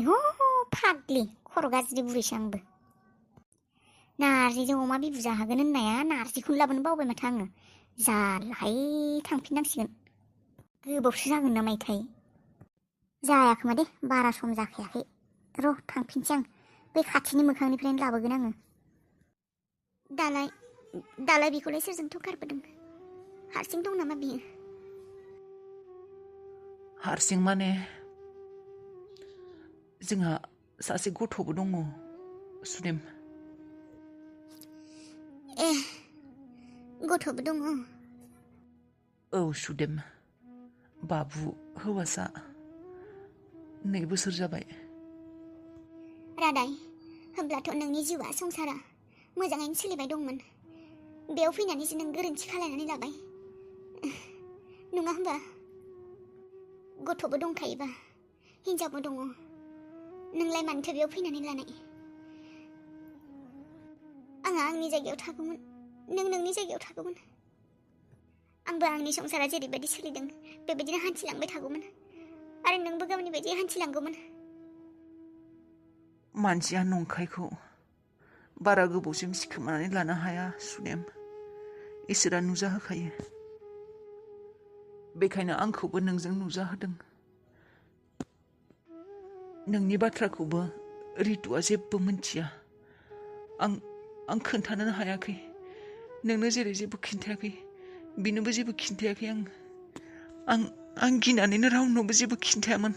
ह फाग्लि खर' गाज्रि बुरैसो आंबो नार्जिजों अमा बिबु जाहोगोन होननाया नार्जिखौनो लाबोनो बावबाय माथो आङो जालाहाय थांफिननांसिगोन गोबावसो जागोन ना माइथाय जायाखोमा दे बारा सम जाखायाखै र' थांफिनसै आं बै खाथिनि मोखांनिफ्रायनो लाबोगोन आङो दालाय बेखौलाय सोरजों थगारबोदों हारसिं दं नामा बियो हारसिं माने जोंहा सासे गथ'बो दङ सुदेम ए गथ'बो दङ औ सुदेम बाबु हौवासा 2 बोसोर जाबाय रादाय होमब्लाथ' नोंनि जिउआ संसारा मोजाङैनो सोलिबाय दंमोन बेयाव फैनानैसो नों गोरोन्थि खालायनानै लाबाय नङा होमबा गथ'बो दंखायोबा हिनजावबो दङ नोंलाय मानोथो बेयाव फैनानै लानाय आंहा आंनि जायगायाव थागौमोन नों नोंनि जायगायाव थागौमोन आंबो आंनि संसारा जेरैबायदि सोलिदों बेबायदिनो हान्थिलांबाय थागौमोन आरो नोंबो गावनि बायदि हान्थिलांगौमोन मानसिया नंखायखौ बारा गोबावसिम सिखोमानानै लानो हाया सुदेम इसोरा नुजाहोखायो बेखायनो आंखौबो नोंजों नुजाहोदों नोंनि बाथ्राखौबो रितुआ जेबो मिन्थिया आं खोन्थानो हायाखै नोंनो जेरै जेबो खिन्थायाखै बिनोबो जेबो खिन्थायाखै आं गिनानैनो रावनोबो जेबो खिन्थायामोन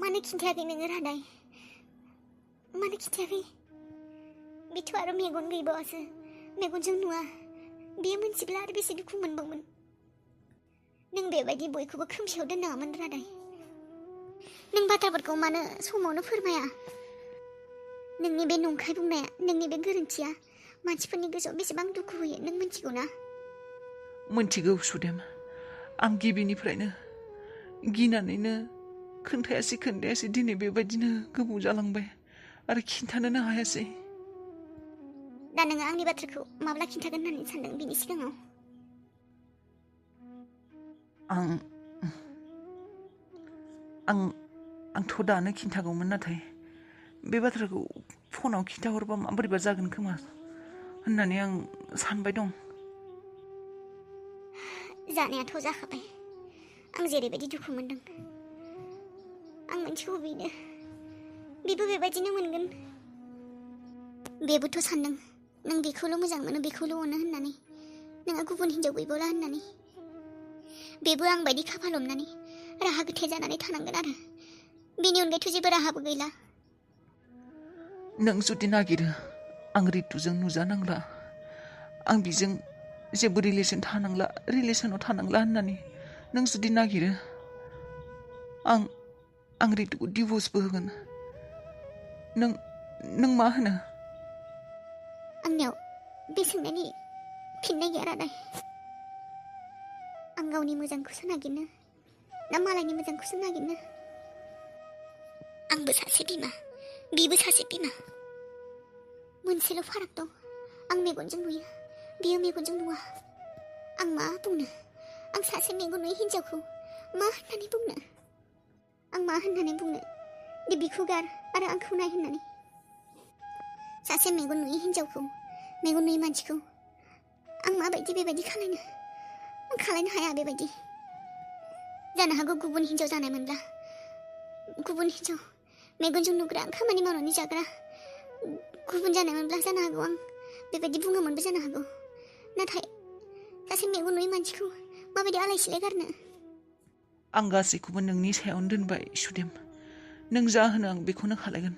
मानो खिन्थायाखै नोङो रादाय मानो खिन्थायाखै बेथ' आरो मेगन गैबावासो मेगनजों नुवा बेयो मोनथिब्ला आरो बेसे दुखु मोनबावगोन नों बेबायदि बयखौबो खोमसियाव दोननाङामोन रादाय नों बाथ्राफोरखौ मानो समावनो फोरमाया नोंनि बे नंखाय बुंनाया नोंनि बे गोरोन्थिया मानसिफोरनि गोसोआव बेसेबां दुखु होयो नों मिन्थिगौ ना मिन्थिगौ सुदेम आं गिबिनिफ्रायनो गिनानैनो खोन्थायासै दिनै बेबायदिनो गोबाव जालांबाय आरो खिन्थानोनो हायासै दा नोङो आंनि बाथ्राखौ माब्ला खिन्थागोन होननानै सानदों बिनि सिगाङाव आंथ' दानो खिन्थागौमोन नाथाय बे बाथ्राखौ फनाव खिन्थाहरबा माबोरैबा जागोन खोमा होननानै आं सानबाय दं जानायाथ' जाखाबाय आं जेरैबायदि दुखु मोनदों आं मिन्थिगौ बेबो बेबायदिनो मोनगोन बेबोथ' सानदों नों बेखौल' मोजां मोनो बेखौल' अनो होननानै नोंहा गुबुन हिनजाव गैबावला होननानै बेबो आं बायदि खाफाल हमनानै राहा गोथे जानानै थानांगोन आरो बेनि अनगायैथ' जेबो राहाबो गैला नों जुदि नागिरो आं रितुजों नुजानांला आं बिजों जेबो रिलेसनाव थानांला होननानै नों जुदि नागिरो आं रितुखौ डिभर्सबो होगोन नों मा होनो आंनियाव बे सोंनायनि फिननाय गैया रादाय आं गावनि मोजांखौसो नागिरनो ना मालायनि मोजांखौसो नागिरनो आंबो सासे बिमा बिबो सासे बिमा मोनसेल' फाराग दं आं मेगनजों नुयो बियो मेगनजों नुवा आं मा बुंनो आं सासे मेगन नुयै हिनजावखौ मा होननानै बुंनो आं मा होननानै बुंनो दे बिखौ गार आरो आंखौ नाय होननानै सासे मेगन नुयै हिनजावखौ मेगन नुयै मानसिखौ आं माबायदि बेबायदि खालायनो आं खालायनो हाया बेबायदि जानो हागौ गुबुन हिनजाव जानायमोनब्ला गुबुन हिनजाव मेगनजों नुग्रा खामानि मावनानै जाग्रा गुबुन जानायमोनब्ला जानो हागौ आं बेबायदि बुङोमोनबो जानो हागौ नाथाय सासे मेगन नुयै मानसिखौ माबायदि आलाय सिलाय गारनो आं गासैखौबो नोंनि सायावनो दोनबाय सुदेम नों जा होनो आं बेखौनो खालायगोन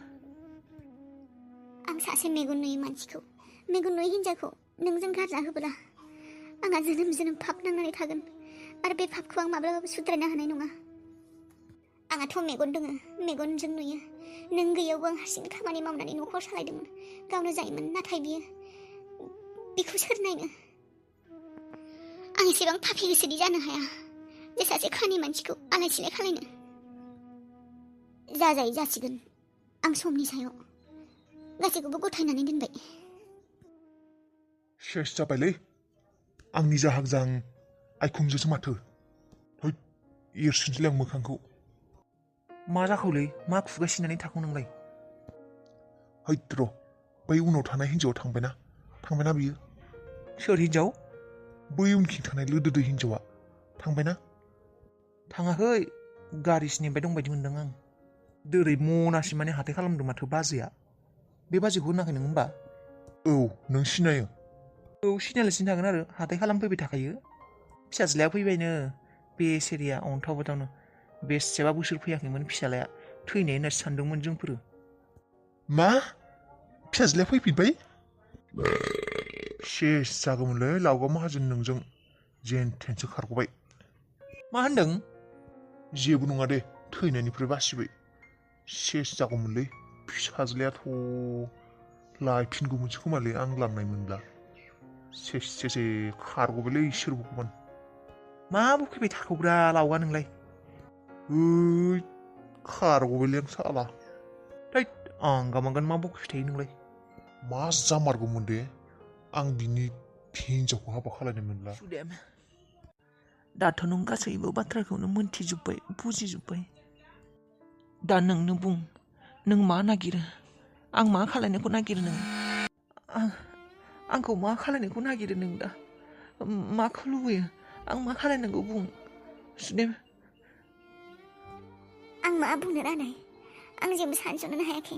आं सासे मेगन नुयै मानसिखौ मेगन नुयै हिनजावखौ नोंजों गारजा होब्ला आंहा जोनोम पाप नांनानै थागोन आरो बे पापखौ आं माब्लाबाबो सुद्रायनो हानाय नङा आंहाथ' मेगन दङ मेगनजों नुयो नों गैयावबो आं हारसिं खामानि मावनानै न'खर सालायदोंमोन गावनो जायोमोन नाथाय बेखौ सोर नायनो आं एसेबां पापि गोसोनि जानो हाया जे सासे खानि मानसिखौ आलाय सिलाय खालायनो जाजायो जासिगोन आं समनि सायाव गासैखौबो गथायनानै दोनबाय शेष जाबायलै आंनि जाहागजां आइखुंजोसो माथो एरसिनसैलाय आं मोखांखौ मा जाखौलै मा खुगा सिनानै थाखौ नोंलाय? हैद र' बै उनाव थानाय हिन्जावा थांबायना बियो सोर हिन्जाव? बै उनखिं थानाय लोदोदो हिन्जावा थांबायना? थाङाखै गारि सिनेबाय दंबायदि मोनदों आं। दोरै मनासि माने हाथाय खालामदों माथो बाजैया। बे बाजैखौ होनाखै नों होमबा? औ नों सिनायो? औ सिनायालासिनो थागोन आरो हाथाय खालामफैबाय थाखायो। फिसाज्लाया फैबायनो बेसेरिया अन्थाव बाथावनो बेसेबा बोसोर फैयाखैमोन फिसालाया थैनाय होननासो सानदोंमोन जोंफोरो। मा फिसाज्लाया फैफिनबाय? सेस जागौमोनलै लावगा माहाजोन नोंजों जेन थेनसो खारग'बाय। मा होनदों? जेबो नङा दे थैनायनिफ्राय बासिबाय। सेस जागौमोनलै फिसाज्लायाथ' लायफिनगौमोनसो खोमालै आं लांनाय मोनब्ला। सेसे खारग'बायलै इसोर भगबान। मा बखिबाय थाखौब्रा लावगा नोंलाय? हैद खारग'बायलै आं साला। थैद आंगा मांगान मा बखिबाय थायो नोंलाय? मा जामारगौमोन दे आं बिनि हिन्जावखौ हाबा खालायनो मोनब्ला। सुदेम दाथ' नों गासैबो बाथ्राखौनो मोनथिजोब्बाय बुजिजोब्बाय। दा नोंनो बुं नों मा नागिरो? आं मा खालायनायखौ नागिरो नों? आंखौ मा खालायनायखौ नागिरो नों दा? माखौ लुबैयो? आं मा खालायनांगौ बुं सुदेम। आं मा बुंनो रानाय आं जेबो सानस'नोनो हायाखै।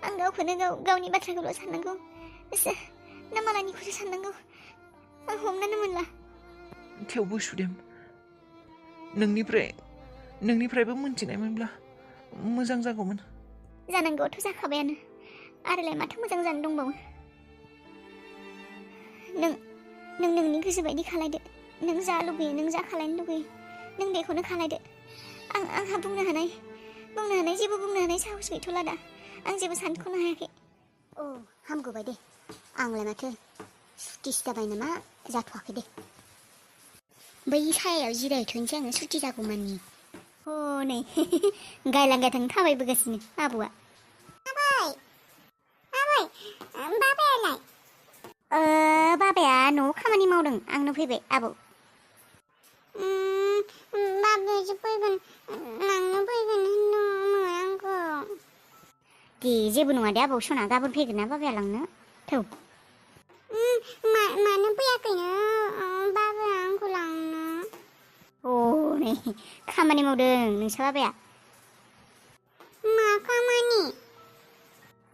आं गावखौनो गावनि बाथ्राखौल' साननांगौ ना मालायनिखौसो साननांगौ आं हमनानो मोनला। थेवबो सुदेम नोंनिफ्रायबो मोनथिनायमोनब्ला मोजां जागौमोन। जानांगौआथ' जाखाबायानो आरोलाय माथो मोजां जानो दंबावो। नों नोंनि गोसो बायदि खालायदो। नों जा लुबैयो नों जा खालायनो लुबैयो नों बेखौनो खालायदो। आंहा बुंनो हानाय जेबो बुंनो हानाय साहस गैथ'ला दा। आं जेबो सानख'नो हायाखै। औ हामगौबाय दे आंलाय माथो सुथिसो जाबाय नामा जाथ'वाखै दे। बै सायायाव जिरायथ'नोसै आङो सुथि जागौमानि। हनै गायलां गायथां थाबायबोगासिनो आबौआ। बाबायालाय? बाबाया न'आव खामानि मावदों आंनो फैबाय आबौ। बाबायासो फैगोन लांनो फैगोन होनदोंमोन आंखौ। दे जेबो नङा दे आबौ सना गाबोन फैगोन ना बाबाया लांनो थौ। मानो फैयाखैनो बाबाया आंखौ लांनो? हनै खामानि मावदों नोंसा बाबाया। मा खामानि?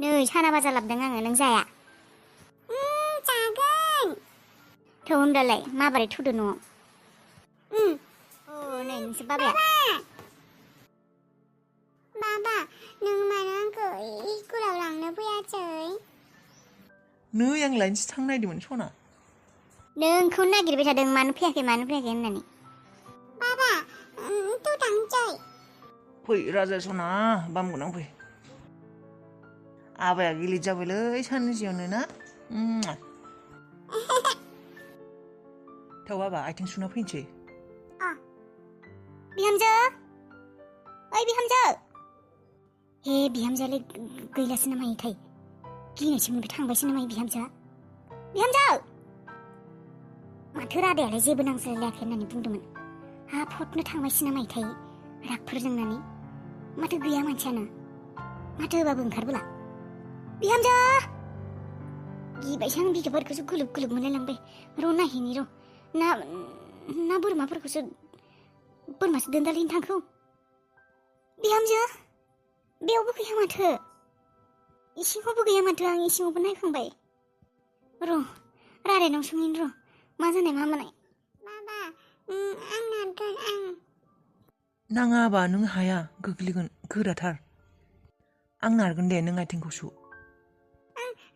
नै साना बाजार लाबोदों आङो नों जाया? जागोन। थौ होनब्लालाय माबोरै थुदो न'आव? नै नोंसो बाबाया। बाबा नों मानो आंखौ स्कुलाव लांनो फैयासै? नै आं लायनोसो थांनो नागिरदोंमोन सना। नोंखौ नागिरबाय थादों मानो फैयाखै होननानै। बाबा तु थांसै। फै राजा सना बामगोन आं फै। आबाया गिलिद जाबायलै साननैसोआवनो ना? थौ आबा आथिं सुना फैनोसै। बिहामजो ओइ बिहामजो। हे बिहामजोआलाय गैलासो नामा इथाय गिनायसो मोनबाय थांबायसो नामा बिहामजोआ। बिहामजो माथो रादायालाय जेबो नांज्लायलायाखै होननानै बुंदोंमोन। फटनो थांबायसो नामा इथाय रागफोर जोंनानै। माथो गैया मानसियानो माथो होबाबो ओंखारबोला। बिहामजो गिबायसो आं बिखाफोरखौसो गुलुब गुलुब मोनलायलांबाय। र' नायहैनि र' ना बोरमासो दोनदालहैनो थांखौ। बिहामजो बेयावबो गैया माथो इसिङावबो गैया माथो। आं इसिङावबो नायखांबाय। र' रायलायनाव सोंहैनि र' मा जानाय मा मानाय। बाबा आं नारगोन आं। नाङाबा नों हाया गोग्लैगोन गोराथार। आं नारगोन दे नों आथिंखौ सु।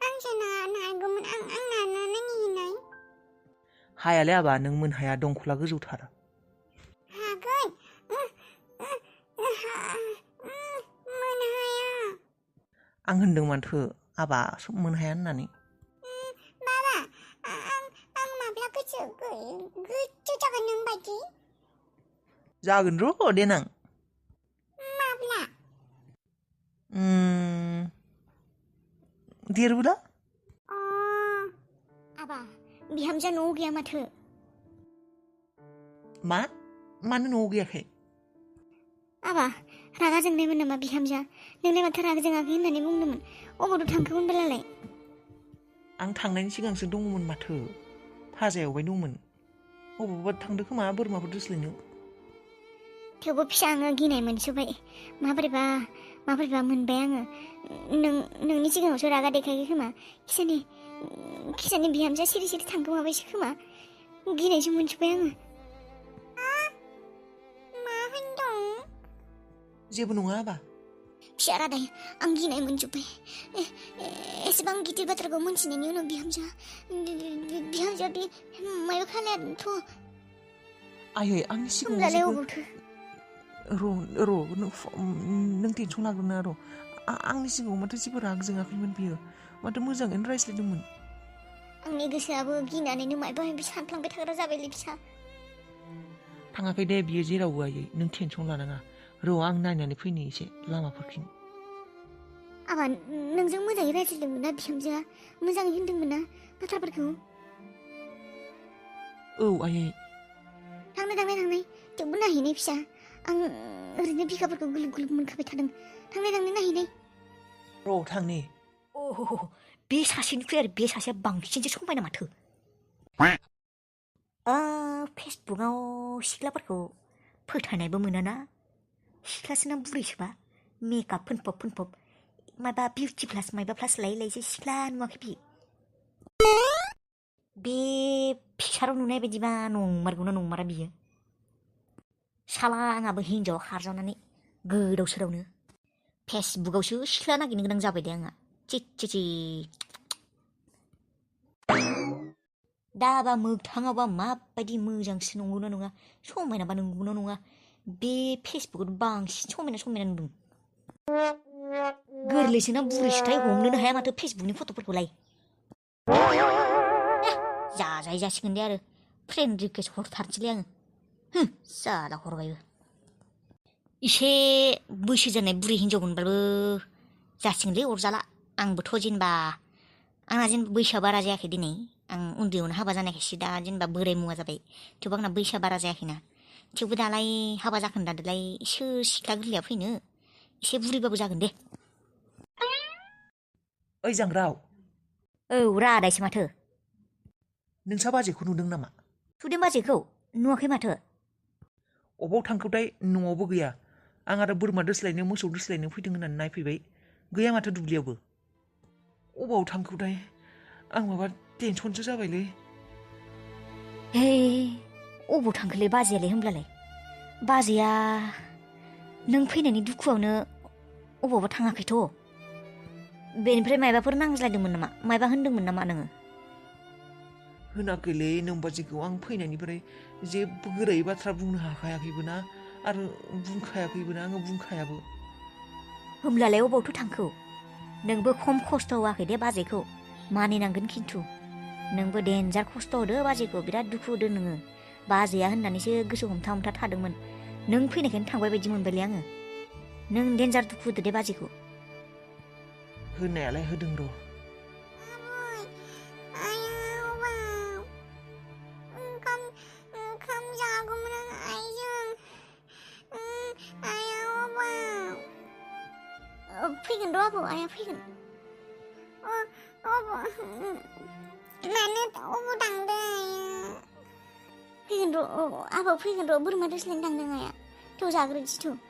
आंसो नारगौमोन आं नारनानै नायहैनाय। हायालै आबा नों मोनहाया दंखला गोजौथार। हागोन मोनहाया। आं होनदों माथो आबा मोनहाया होननानै। बाबा आं माब्ला गोसो जागोन नों बायदि? जागोन र' देनां। माब्ला? देरबोला। आबा बिहामजोआ न'आव गैया माथो। मानो न'आव गैयाखै? आबा रागा जोंनायमोन नामा बिहामजोआ? नोंलाय माथो रागा जोङाखै होननानै बुंदोंमोन। अबावथ' थांखो होनबालाय? आं थांनायनि सिगांसो दङमोन माथो। फाजा एवबाय दंमोन। अबावबा थांदो खोमा बोरमाफोर दोस्लायनो। थेवबो फिसा आङो गिनाय मोनसोबाय। माबोरैबा मोनबाय आङो। नोंनि सिगाङावसो रागा देखायाखै खोमा। खिसानि बिहामजोआ सिरि सिरि थांखोमाबायसो खोमा। गिनायसो मोनसोबाय आङो। मा होनदों? जेबो नङा आबा। फिसा रादाय, आं गिनाय मोनजोब्बाय। एसेबां गिदिर बाथ्राखौ मोनथिनायनि उनाव बिहामजोआ बे माबा खालायाथ'। आयै आंनि सिगाङाव होमब्लालाय जेबो अबावथो? नों टेनसन लाग्रोना आंनि सिगाङाव माथो जेबो राग जोङाखैमोन बियो। माथो मोजाङैनो रायज्लायदोंमोन। आंनि गोसोआबो गिनानैनो मायबा मायबि सानफ्लांबाय थाग्रा जाबायलै फिसा। थाङाखै दे बियो जेरावबो आयै। नों टेनसन लानाङा। आं नायनानै फैनो एसे लामाफोरखिं। आबा नोंजों मोजाङै रायज्लायदोंमोन ना बिहामजोआ? मोजाङै होनदोंमोन ना बाथ्राफोरखौ? औ आयै। थांनाय थेवबो नायहैनाय फिसा। आं ओरैनो बिखाफोरखौ गुलुब गुलुब मोनखाबाय थादों। थांनाय नायहैनाय। थांनि। बे सासेनिख्रुइ आरो बे सासेया बांसिनसो समायना माथो। फेसबुकआव सिख्लाफोरखौ फोथायनायबो मोनाना। सिख्लासोना बुरैसोबा मेकआप फोनफब माबा बिउटि प्लास मायबा प्लास लायै सिख्ला नुवाखै बि? बे पिक्साराव नुनाय बायदिबा नंमारगौना नंमारा बियो? साला आंहाबो हिनजाव खारजानानै गोदाव सोरावनो फेसबुकआवसो सिख्ला नागिरनो गोनां जाबाय दे आंहा। चिचि दाबा मोगथाङावबा माबायदि मोजांसो नंगौना नङा, समायनाबा नंगौना नङा, बे फेसबुकआव बांसिन समायना नुदों। गोरलैसोना बुरैसोथाय हमनोनो हाया माथो फेसबुकनि फट'फोरखौलाय। जाजाय जासिगोन दे आरो फ्रेन्ड रिकुवेस्ट हरथारसैलै आङो। जाला हरबायबो। इसे बैसो जानाय बुरै हिनजाव मोनबाबो जासिगोनलै अरजाला। आंबोथ' जेनेबा आंना बैसोआ बारा जायाखै दिनै। आं उन्दैयावनो हाबा जानायखायसो दा जेनेबा बोराय मुवा जाबाय। थेवबो आंना बैसोआ बारा जायाखैना। थेवबो दालाय हाबा जाखोन्दादोलाय सोर सिख्ला गोरलैया फैनो। एसे बुरैबाबो जागोन दे। ओइ जांग्राव। औ रादायसो माथो। नोंसा बाजैखौ नुदों नामा? सुदेम बाजैखौ नुवाखै माथो। अबाव थांखोथाय? न'आवबो गैया। आं आरो बोरमा दोस्लायनो मोसौ दोस्लायनो फैदों होननानै नायफैबाय। गैया माथो दुब्लियावबो। अबाव थांखोथाय? आं माबा टेनसनसो जाबायलै। हे अबाव थांखोलै बाजैयालाय होमब्लालाय? बाजैया नों फैनायनि दुखुआवनो अबावबा थाङाखैथ'? बेनिफ्राय मायबाफोर नांज्लायदोंमोन नामा? मायबा होनदोंमोन नामा नोङो? होनाखैलै नोमबाजैखौ। आं फैनायनिफ्राय जेबो गोरायै बाथ्रा बुंनो हाखायाखैबो ना आरो बुंखायाखैबो ना। आङो बुंखायाबो। होमब्लालाय अबावथो थांखो? नोंबो खम खस्थ' होआखै दे बाजैखौ, मानिनांगोन खिन्थु। नोंबो देन्जार खस्थ' होदो बाजैखौ, बिराद दुखु होदो नोङो। बाजैया होननानैसो गोसो हमथा थादोंमोन। नों फैनायखायनो थांबाय बायदि मोनबायलै आङो। नों देन्जार दुखु होदो दे बाजैखौ। होनायालाय होदों र'। ओंखाम जागौमोन आं आइजों। आइया अबाव? फैगोन र' आबौ, आइया फैगोन। मानो अबाव थांदों आइया? फैगोन र' आबौ, फैगोन र'। बोरमा दोस्लायनो थांदों आइया। थ' जाग्रोनोसै थ'।